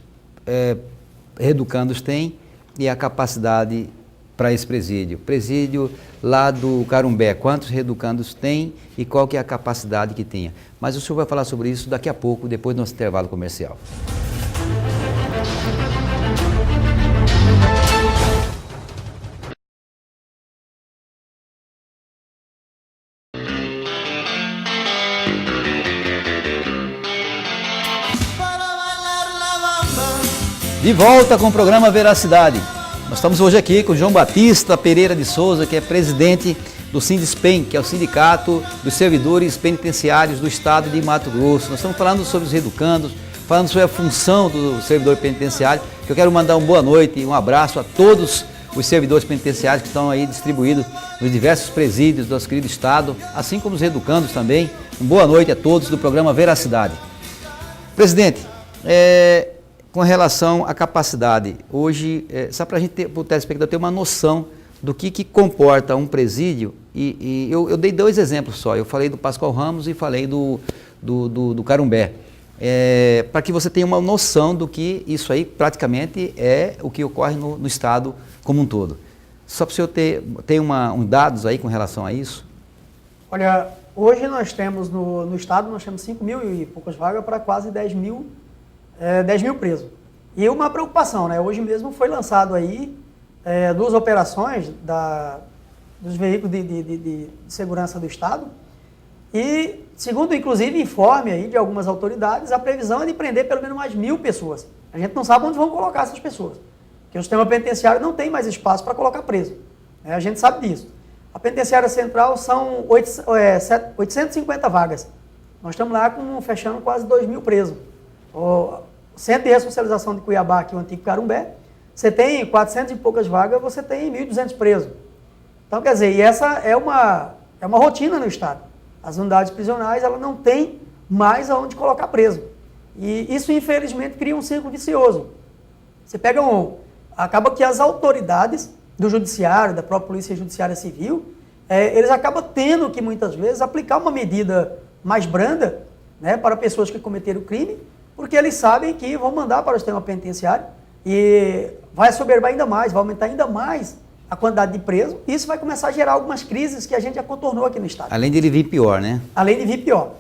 reeducandos tem e a capacidade para esse presídio? Presídio lá do Carumbé, quantos reeducandos tem e qual que é a capacidade que tenha? Mas o senhor vai falar sobre isso daqui a pouco, depois do nosso intervalo comercial. De volta com o programa Veracidade. Nós estamos hoje aqui com o João Batista Pereira de Souza, que é presidente do Sindispen, que é o Sindicato dos Servidores Penitenciários do Estado de Mato Grosso. Nós estamos falando sobre os reeducandos, falando sobre a função do servidor penitenciário. Eu quero mandar uma boa noite e um abraço a todos os servidores penitenciários que estão aí distribuídos nos diversos presídios do nosso querido Estado, assim como os reeducandos também. Uma boa noite a todos do programa Veracidade. Presidente, com relação à capacidade, hoje, só para a gente para o telespectador ter uma noção do que comporta um presídio, e eu dei 2 exemplos só, eu falei do Pascoal Ramos e falei do Carumbé, para que você tenha uma noção do que isso aí praticamente é o que ocorre no Estado como um todo. Só para o senhor ter dados aí com relação a isso? Olha, hoje nós temos no Estado, nós temos 5.000 e poucas vagas para quase 10 mil presos. E uma preocupação, né? Hoje mesmo foi lançado aí 2 operações dos veículos de segurança do Estado e, segundo inclusive informe aí de algumas autoridades, a previsão é de prender pelo menos mais 1.000 pessoas. A gente não sabe onde vão colocar essas pessoas, porque o sistema penitenciário não tem mais espaço para colocar preso. né? A gente sabe disso. A penitenciária central são 850 vagas. Nós estamos lá fechando quase 2.000 presos. O Centro de Ressocialização de Cuiabá, aqui o antigo Carumbé, você tem 400 e poucas vagas, você tem 1.200 presos. Então, quer dizer, e essa é uma rotina no Estado. As unidades prisionais, ela não tem mais aonde colocar preso. E isso, infelizmente, cria um círculo vicioso. Você pega acaba que as autoridades do judiciário, da própria Polícia Judiciária Civil, eles acabam tendo que, muitas vezes, aplicar uma medida mais branda, né, para pessoas que cometeram o crime, porque eles sabem que vão mandar para o sistema penitenciário e vai assoberbar ainda mais, vai aumentar ainda mais a quantidade de presos, e isso vai começar a gerar algumas crises que a gente já contornou aqui no Estado. Além de ele vir pior, né? Além de vir pior.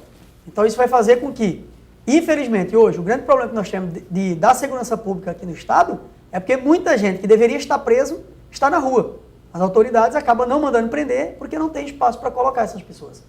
Então isso vai fazer com que, infelizmente, hoje, o grande problema que nós temos da segurança pública aqui no Estado é porque muita gente que deveria estar preso está na rua. As autoridades acabam não mandando prender porque não tem espaço para colocar essas pessoas.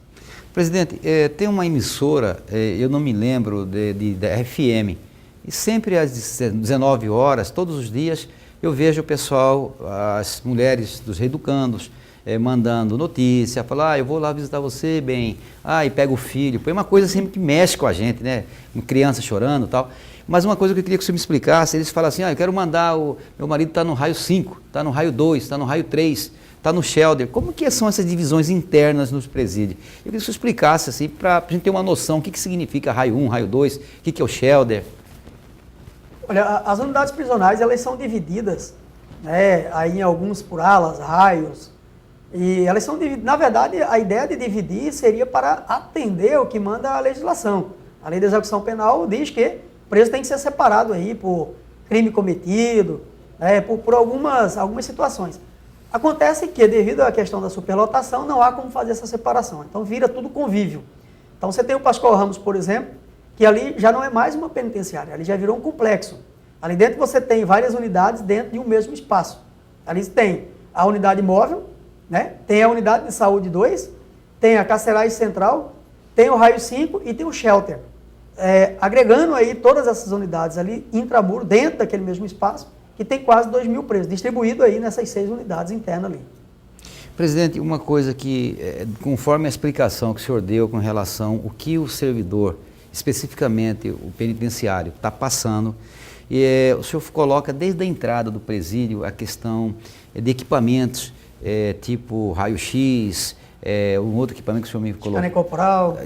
Presidente, tem uma emissora, eu não me lembro, da FM, e sempre às 19 horas, todos os dias, eu vejo o pessoal, as mulheres dos reeducandos, mandando notícia, falar, eu vou lá visitar você, bem, e pega o filho, põe uma coisa sempre que mexe com a gente, né, criança chorando e tal. Mas uma coisa que eu queria que você me explicasse, eles falam assim, eu quero mandar, meu marido está no raio 5, está no raio 2, está no raio 3, está no shelter. Como que são essas divisões internas nos presídios? Eu queria que você explicasse, assim, para a gente ter uma noção, o que significa raio 1, raio 2, o que é o shelter. Olha, as unidades prisionais, elas são divididas, né, aí em alguns por alas, raios, e elas são divididas, na verdade, a ideia de dividir seria para atender o que manda a legislação. A lei da execução penal diz que o preso tem que ser separado aí por crime cometido, por algumas situações. Acontece que, devido à questão da superlotação, não há como fazer essa separação. Então, vira tudo convívio. Então, você tem o Pascoal Ramos, por exemplo, que ali já não é mais uma penitenciária, ali já virou um complexo. Ali dentro você tem várias unidades dentro de um mesmo espaço. Ali tem a unidade móvel, né? Tem a unidade de saúde 2, tem a carcerais central, tem o raio 5 e tem o shelter. Agregando aí todas essas unidades ali, intramuro, dentro daquele mesmo espaço, que tem quase 2.000 presos, distribuído aí nessas 6 unidades internas ali. Presidente, uma coisa que, conforme a explicação que o senhor deu com relação ao que o servidor, especificamente o penitenciário, está passando, o senhor coloca desde a entrada do presídio a questão de equipamentos, tipo raio-x, um outro equipamento que o senhor me colocou. Corporal.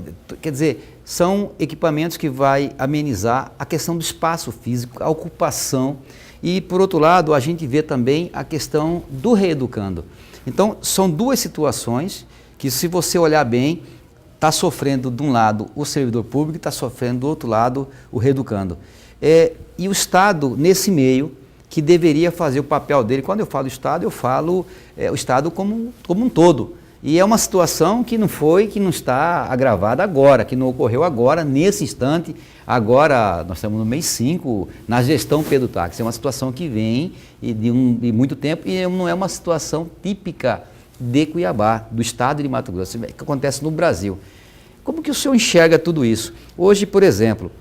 Quer dizer, são equipamentos que vai amenizar a questão do espaço físico, a ocupação. E, por outro lado, a gente vê também a questão do reeducando. Então, são duas situações que, se você olhar bem, está sofrendo de um lado o servidor público e está sofrendo do outro lado o reeducando. E o Estado, nesse meio, que deveria fazer o papel dele. Quando eu falo Estado, eu falo o Estado como um todo. E é uma situação que não está agravada agora, que não ocorreu agora, nesse instante. Agora, nós estamos no mês 5, na gestão Pedro Táxi. É uma situação que vem de muito tempo e não é uma situação típica de Cuiabá, do estado de Mato Grosso, que acontece no Brasil. Como que o senhor enxerga tudo isso? Hoje, por exemplo,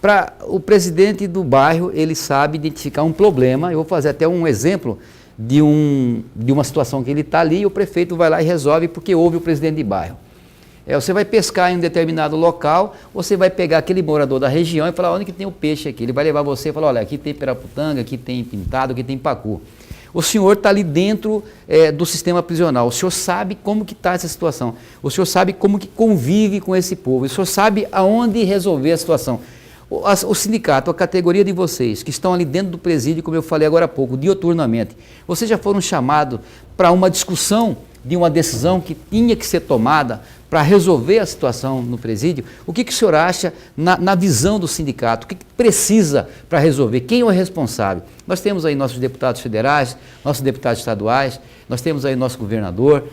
para o presidente do bairro, ele sabe identificar um problema. Eu vou fazer até um exemplo de uma situação que ele está ali e o prefeito vai lá e resolve porque houve o presidente de bairro. Você vai pescar em um determinado local, você vai pegar aquele morador da região e falar, onde que tem o peixe aqui? Ele vai levar você e falar, olha, aqui tem piraputanga, aqui tem pintado, aqui tem pacu. O senhor está ali dentro do sistema prisional, o senhor sabe como que está essa situação, o senhor sabe como que convive com esse povo, o senhor sabe aonde resolver a situação. O sindicato, a categoria de vocês que estão ali dentro do presídio, como eu falei agora há pouco, dioturnamente, vocês já foram chamados para uma discussão de uma decisão que tinha que ser tomada para resolver a situação no presídio? O que o senhor acha na visão do sindicato? O que precisa para resolver? Quem é o responsável? Nós temos aí nossos deputados federais, nossos deputados estaduais, nós temos aí nosso governador,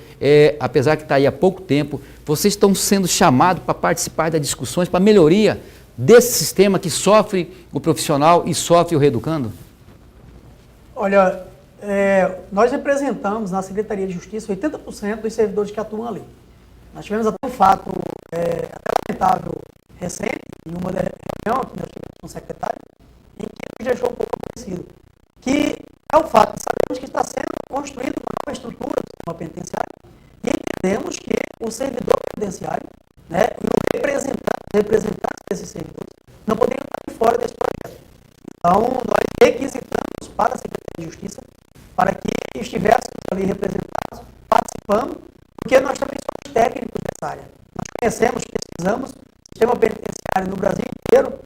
apesar que está aí há pouco tempo, vocês estão sendo chamados para participar das discussões para melhoria desse sistema que sofre o profissional e sofre o reeducando? Olha, nós representamos na Secretaria de Justiça 80% dos servidores que atuam ali. Nós tivemos até um fato lamentável recente, em uma reunião que nós tivemos com o secretário, em que nos deixou um pouco conhecido, que é o fato de sabermos que está sendo construindo uma nova estrutura do sistema penitenciário e entendemos que o servidor penitenciário, né, e os representantes desses servidores não poderiam estar de fora desse projeto. Então, nós requisitamos para a Secretaria de Justiça para que estivéssemos ali representados, participando, porque nós também somos técnicos dessa área. Nós conhecemos, pesquisamos o sistema penitenciário no Brasil inteiro,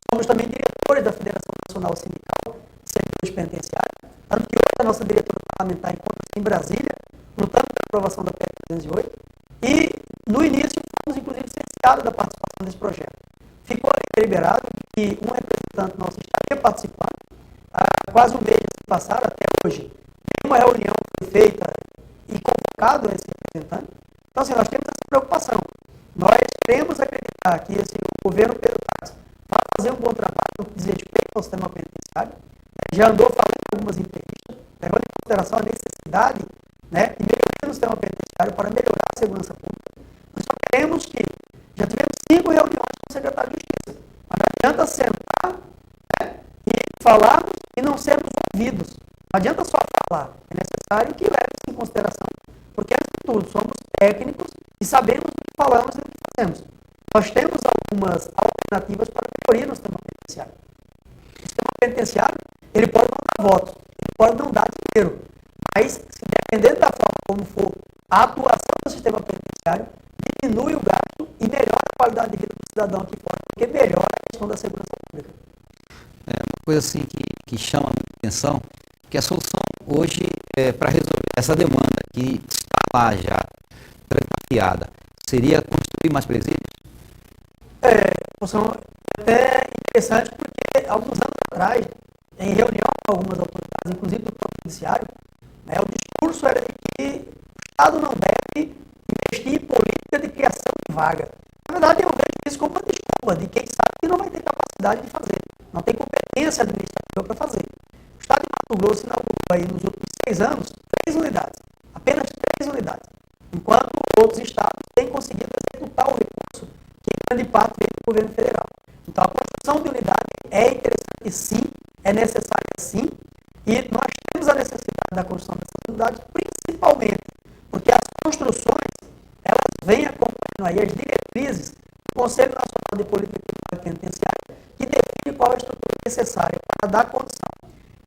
somos também diretores da Federação Nacional Sindical de Servidores Penitenciários, tanto que hoje a nossa diretora parlamentar encontra-se em Brasília, lutando pela aprovação da PEC 208, e no início fomos inclusive cerceados da participação desse projeto. Ficou deliberado que um representante nosso estaria participando, há quase um mês se passaram até hoje. Nenhuma reunião foi feita e convocado esse representante. Então, assim, nós temos essa preocupação. Nós queremos acreditar que o governo Pedro Táxi vai fazer um bom trabalho no que diz respeito ao sistema penitenciário. Já andou falando em algumas entrevistas, levando em consideração a necessidade, né, de melhoria no sistema penitenciário para melhorar a segurança pública. Nós só queremos que já tivemos 5 reuniões com o secretário de Justiça. Mas não adianta sentar, né, e falarmos e não sermos ouvidos. Não adianta só falar. É necessário que leve-se em consideração. Porque, antes de tudo, somos técnicos e sabemos o que falamos e o que fazemos. Nós temos algumas alternativas para melhoria no sistema penitenciário. O sistema penitenciário, ele pode não dar votos, ele pode não dar dinheiro, mas, se dependendo da forma como for a atuação do sistema penitenciário, diminui o gasto e melhora a qualidade de vida do cidadão aqui fora, porque melhora a questão da segurança pública. É uma coisa assim que chama a atenção, que a solução hoje para resolver essa demanda que está lá já trancafiada seria construir mais presídios? É até interessante porque, alguns anos atrás, em reunião com algumas autoridades, inclusive do Poder Judiciário, né, o discurso era de que o Estado não deve investir em política de criação de vaga. Na verdade, eu vejo isso como uma desculpa de quem sabe que não vai ter capacidade de fazer, não tem competência administrativa para fazer. O Estado de Mato Grosso inaugurou aí nos últimos 6 anos 3 unidades, apenas 3 unidades, enquanto outros estados têm conseguido executar o recurso que em grande parte vem do governo federal. Então, a construção de unidade é interessante sim, é necessária sim, e nós temos a necessidade da construção dessas unidades, principalmente porque as construções, elas vêm acompanhando aí as diretrizes do Conselho Nacional de Política Penitenciária, que define qual é a estrutura necessária para dar condição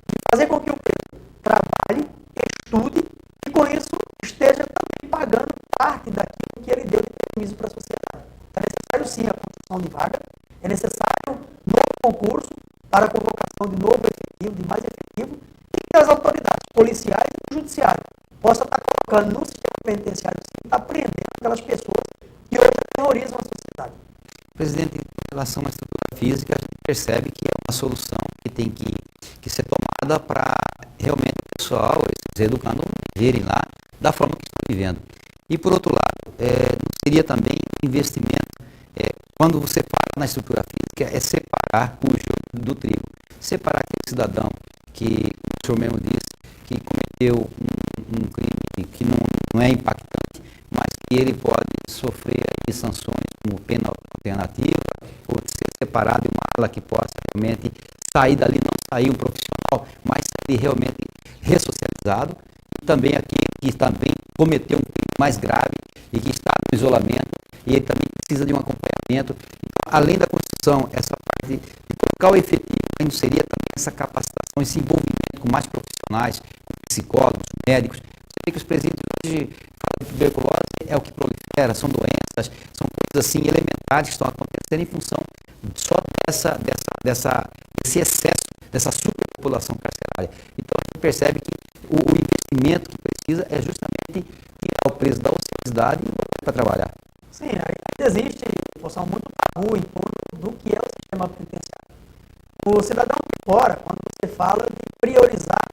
de fazer com que o preso trabalhe, estude e, com isso, esteja também pagando parte daquilo que ele deu de permisso para a sociedade. É necessário, sim, a construção de vaga, é necessário novo concurso para a convocação de novo efetivo, de mais efetivo, e que as autoridades policiais e do judiciário possam estar colocando no sistema penitenciário, sim, está prendendo aquelas pessoas que hoje aterrorizam a sociedade. Presidente, em relação à estrutura física, a gente percebe que é uma solução que tem que ser tomada para realmente o pessoal, esses educandos, viverem lá da forma que estão vivendo. E, por outro lado, não seria também um investimento, quando você fala na estrutura física, é separar o joio do trigo. Separar aquele cidadão que, como o senhor mesmo disse, que cometeu um crime que não é impactante, mas que ele pode sofrer aí sanções como pena alternativa, ou ser separado de uma ala que possa realmente sair dali, não sair um profissional, mas sair realmente ressocializado. E também aquele que também cometeu um crime mais grave e que está no isolamento, e ele também precisa de um acompanhamento. Então, além da construção, essa parte de colocar o efetivo, ainda seria também essa capacitação, esse envolvimento com mais profissionais, com psicólogos, médicos. Você vê que os presídios hoje, falam de tuberculose, é o que prolifera, são doenças, são coisas assim elementares que estão acontecendo em função só desse excesso, dessa superpopulação carcerária. Então, a gente percebe que o investimento que precisa é justamente tirar o preso da ociosidade e botar para trabalhar. Sim, ainda existe posição muito tabu em torno do que é o sistema penitenciário. O cidadão de fora, quando você fala de priorizar,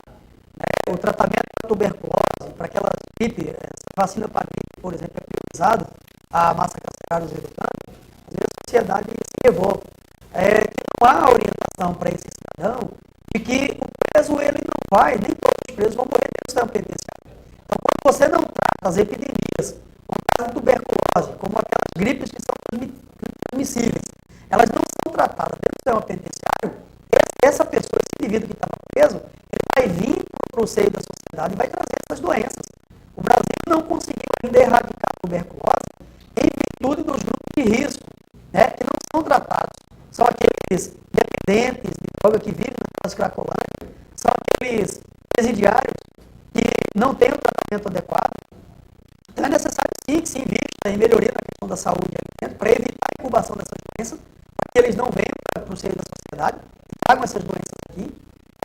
né, o tratamento da tuberculose, para aquelas gripe, essa vacina para gripe, por exemplo, é priorizado, a massa carcerária dos educandos, às vezes a sociedade se revolta. Não há orientação para esse cidadão de que o preso ele não vai, nem todos os presos vão morrer dentro do sistema penitenciário. Então, quando você não trata as epidemias, como o caso de tuberculose, como aquelas gripes que são transmissíveis, elas não são tratadas dentro do sistema penitenciário, essa pessoa, esse indivíduo que estava preso, ele vai vir para o seio da sociedade e vai trazer essa em melhoria na questão da saúde para evitar a incubação dessas doenças, para que eles não venham para o seio da sociedade e tragam essas doenças aqui.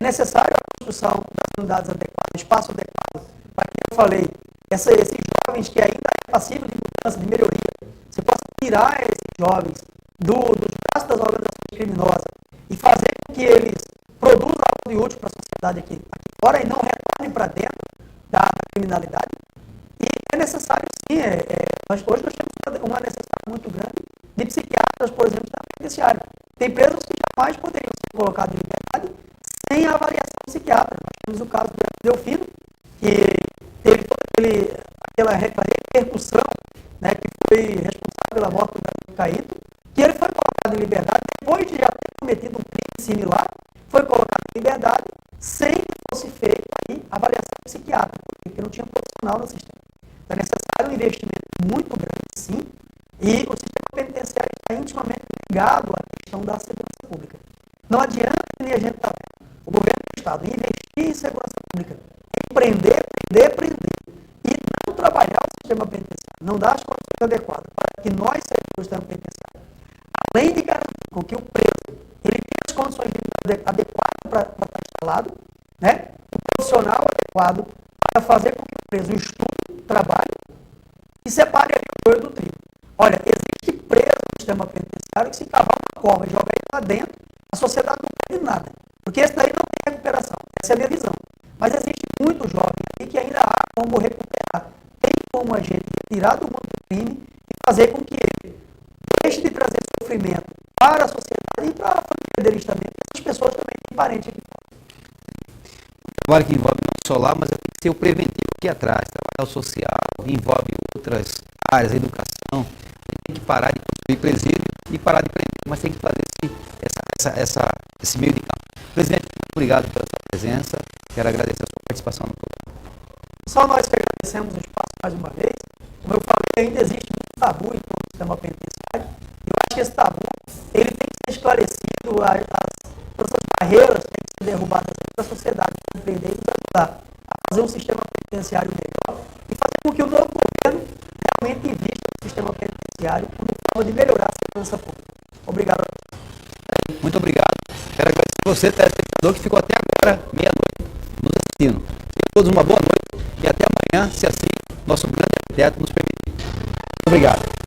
É necessário a construção das unidades adequadas, espaço adequado, para que eu falei, esses jovens que ainda é passível de mudança, de melhoria, você possa tirar esses jovens dos braços das organizações criminosas e fazer com que eles produzam algo de útil para a sociedade aqui fora e não retornem para dentro da criminalidade. E é necessário, sim, hoje nós temos uma necessidade muito grande de psiquiatras, por exemplo, na penitenciária. Tem presos que jamais poderiam ser colocados em liberdade sem a avaliação psiquiátrica. Nós temos o caso do Delfino, que teve toda aquela repercussão, né, que foi responsável pela morte do Caíto, que ele foi colocado em liberdade depois de já ter cometido um crime similar, foi colocado em liberdade sem que fosse feita aí avaliação psiquiátrica, porque não tinha profissional no sistema. Então é necessário um investimento muito grande, sim, e o sistema penitenciário está intimamente ligado à questão da segurança pública. Não adianta, nem a gente está vendo, o governo do Estado investir em segurança pública, empreender, e não trabalhar o sistema penitenciário, não dar as condições adequadas para que nós sejamos o sistema penitenciário, além de garantir com que o preso ele tenha as condições adequadas para estar instalado, né? O profissional adequado para fazer com que o preso estude, trabalhe e separe ali o joio do trigo. Olha, existe preso no sistema penitenciário que se cavar uma cova e jogar ele lá dentro, a sociedade não perde nada, porque esse daí não tem recuperação, essa é a minha visão. Mas existe muito jovem aqui que ainda há como recuperar. Tem como a gente retirar do mundo do crime e fazer com que ele deixe de trazer sofrimento para a sociedade e para a família deles também. Essas pessoas também têm parente aqui fora. Trabalho que envolve não só lá, mas tem que ser o preventivo aqui atrás, trabalho social, envolve outras áreas, educação. Tem que parar de construir presídio e parar de prender, mas tem que fazer esse meio de campo. Presidente, muito obrigado pela sua presença. Quero agradecer a sua participação no programa. Só nós que agradecemos o espaço mais uma vez. Como eu falei, ainda existe muito tabu em todo o sistema penitenciário. E eu acho que esse tabu ele tem que ser esclarecido, todas as barreiras têm que ser derrubadas para a sociedade compreender e ajudar a fazer um sistema penitenciário melhor e fazer com que o novo governo realmente invista no sistema penitenciário como forma de melhorar a segurança pública. Obrigado. Muito obrigado. Quero agradecer a você, telespectador, que ficou até agora, meia-noite, nos assistindo. Tenham todos uma boa noite e até amanhã, se assim nosso grande arquiteto nos permitir. Muito obrigado.